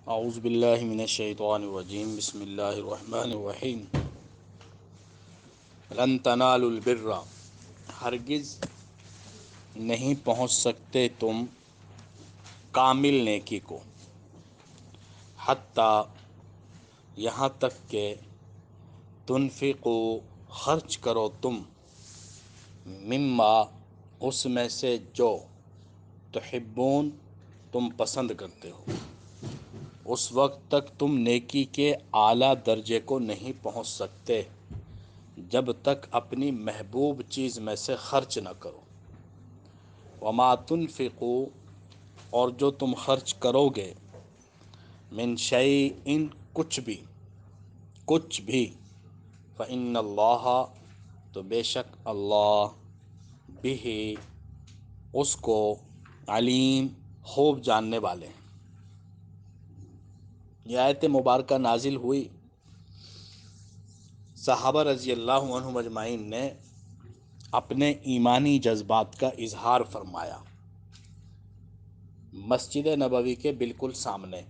اعوذ باللہ من الشیطان الرجیم بسم اللہ الرحمن الرحیم لن تنالوا البر، ہرگز نہیں پہنچ سکتے تم کامل نیکی کو، حتیٰ یہاں تک کہ تنفقو خرچ کرو تم، مما اس میں سے جو تحبون تم پسند کرتے ہو۔ اس وقت تک تم نیکی کے اعلیٰ درجے کو نہیں پہنچ سکتے جب تک اپنی محبوب چیز میں سے خرچ نہ کرو۔ وما تنفقو، اور جو تم خرچ کرو گے، من شیء، کچھ بھی، فإن اللہ، تو بے شک اللہ، بہ، اس کو، علیم، خوب جاننے والے ہیں۔ یہ آیت مبارکہ نازل ہوئی، صحابہ رضی اللہ عنہم اجمعین نے اپنے ایمانی جذبات کا اظہار فرمایا۔ مسجد نبوی کے بالکل سامنے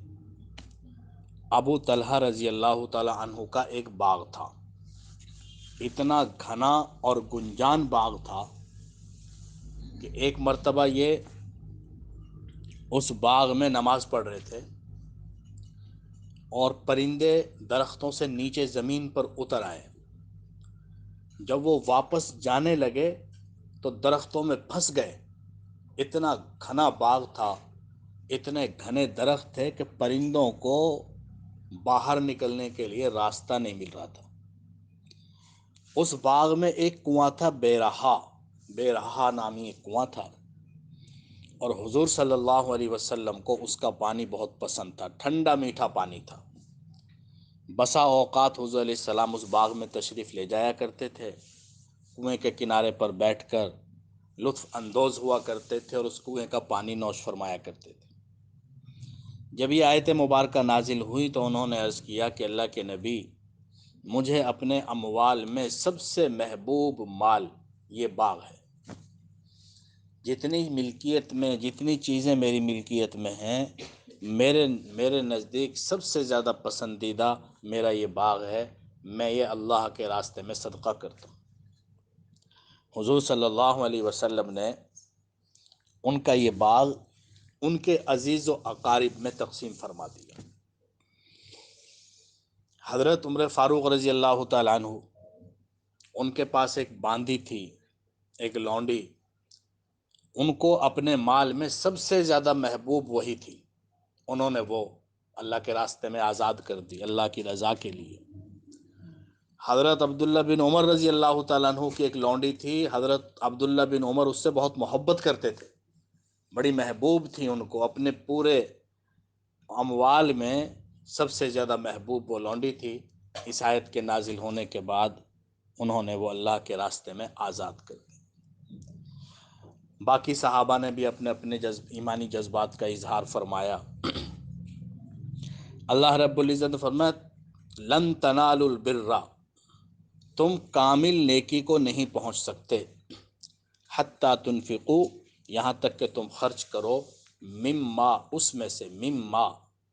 ابو طلحہ رضی اللہ تعالی عنہ کا ایک باغ تھا۔ اتنا گھنا اور گنجان باغ تھا کہ ایک مرتبہ یہ اس باغ میں نماز پڑھ رہے تھے اور پرندے درختوں سے نیچے زمین پر اتر آئے۔ جب وہ واپس جانے لگے تو درختوں میں پھنس گئے۔ اتنا گھنا باغ تھا، اتنے گھنے درخت تھے کہ پرندوں کو باہر نکلنے کے لیے راستہ نہیں مل رہا تھا۔ اس باغ میں ایک کنواں تھا، بے رہا نامی ایک کنواں تھا، اور حضور صلی اللہ علیہ وسلم کو اس کا پانی بہت پسند تھا، ٹھنڈا میٹھا پانی تھا۔ بسا اوقات حضور علیہ السلام اس باغ میں تشریف لے جایا کرتے تھے، کنویں کے کنارے پر بیٹھ کر لطف اندوز ہوا کرتے تھے اور اس کنویں کا پانی نوش فرمایا کرتے تھے۔ جب یہ آیت مبارکہ نازل ہوئی تو انہوں نے عرض کیا کہ اللہ کے نبی، مجھے اپنے اموال میں سب سے محبوب مال یہ باغ ہے۔ جتنی چیزیں میری ملکیت میں ہیں، میرے نزدیک سب سے زیادہ پسندیدہ میرا یہ باغ ہے، میں یہ اللہ کے راستے میں صدقہ کرتا ہوں۔ حضور صلی اللہ علیہ وسلم نے ان کا یہ باغ ان کے عزیز و اقارب میں تقسیم فرما دیا۔ حضرت عمر فاروق رضی اللہ تعالیٰ عنہ، ان کے پاس ایک باندی تھی، ایک لونڈی، ان کو اپنے مال میں سب سے زیادہ محبوب وہی تھی۔ انہوں نے وہ اللہ کے راستے میں آزاد کر دی، اللہ کی رضا کے لیے۔ حضرت عبداللہ بن عمر رضی اللہ تعالیٰ عنہ کی ایک لونڈی تھی، حضرت عبداللہ بن عمر اس سے بہت محبت کرتے تھے، بڑی محبوب تھی ان کو، اپنے پورے اموال میں سب سے زیادہ محبوب وہ لونڈی تھی۔ اس آیت کے نازل ہونے کے بعد انہوں نے وہ اللہ کے راستے میں آزاد کر دی۔ باقی صحابہ نے بھی اپنے اپنے ایمانی جذبات کا اظہار فرمایا۔ اللہ رب العزت نے فرمایا، لن تنالوا البر، تم کامل نیکی کو نہیں پہنچ سکتے، حتیٰ تنفقو، یہاں تک کہ تم خرچ کرو، مما، اس میں سے،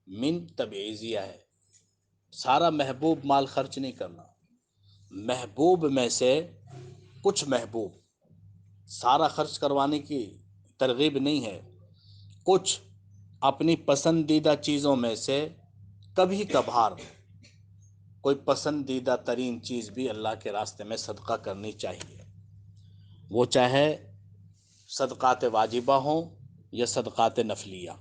من تبعیضیہ ہے، سارا محبوب مال خرچ نہیں کرنا، محبوب میں سے کچھ محبوب، سارا خرچ کروانے کی ترغیب نہیں ہے، کچھ اپنی پسندیدہ چیزوں میں سے کبھی کبھار کوئی پسندیدہ ترین چیز بھی اللہ کے راستے میں صدقہ کرنی چاہیے، وہ چاہے صدقات واجبہ ہوں یا صدقات نفلیہ۔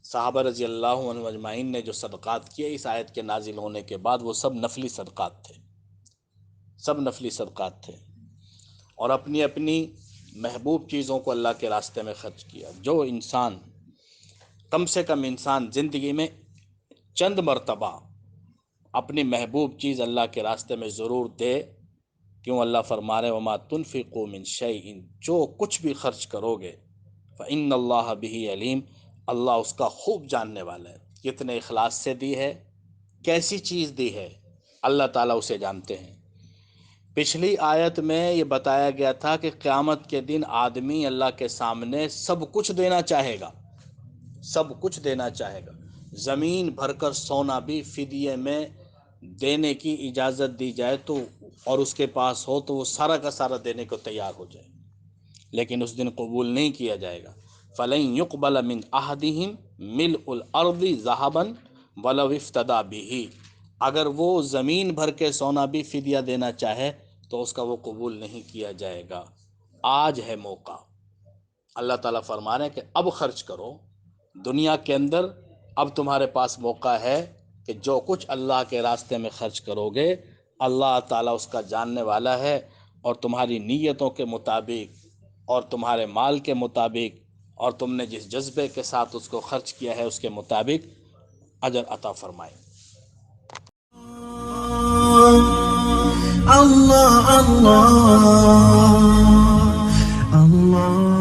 صحابہ رضی اللہ عنہ اجمعین نے جو صدقات کیے اس آیت کے نازل ہونے کے بعد، وہ سب نفلی صدقات تھے، اور اپنی اپنی محبوب چیزوں کو اللہ کے راستے میں خرچ کیا۔ جو انسان، کم سے کم انسان زندگی میں چند مرتبہ اپنی محبوب چیز اللہ کے راستے میں ضرور دے، کیوں اللہ فرما رہے وما تنفقوا من شیء، جو کچھ بھی خرچ کرو گے، فإن اللہ بہ علیم، اللہ اس کا خوب جاننے والا ہے۔ کتنے اخلاص سے دی ہے، کیسی چیز دی ہے، اللہ تعالیٰ اسے جانتے ہیں۔ پچھلی آیت میں یہ بتایا گیا تھا کہ قیامت کے دن آدمی اللہ کے سامنے سب کچھ دینا چاہے گا، زمین بھر کر سونا بھی فدیے میں دینے کی اجازت دی جائے تو اور اس کے پاس ہو تو وہ سارا کا سارا دینے کو تیار ہو جائے، لیکن اس دن قبول نہیں کیا جائے گا۔ فَلَن يُقْبَلَ مِنْ أَحَدِهِمْ مِلْءُ الْأَرْضِ ذَهَبًا وَلَوِ افْتَدَىٰ بِهِ، اگر وہ زمین بھر کے سونا بھی فدیہ دینا چاہے تو اس کا وہ قبول نہیں کیا جائے گا۔ آج ہے موقع، اللہ تعالیٰ فرما رہے ہیں کہ اب خرچ کرو دنیا کے اندر، اب تمہارے پاس موقع ہے کہ جو کچھ اللہ کے راستے میں خرچ کرو گے اللہ تعالیٰ اس کا جاننے والا ہے، اور تمہاری نیتوں کے مطابق اور تمہارے مال کے مطابق اور تم نے جس جذبے کے ساتھ اس کو خرچ کیا ہے اس کے مطابق اجر عطا فرمائے۔ Allah Allah Allah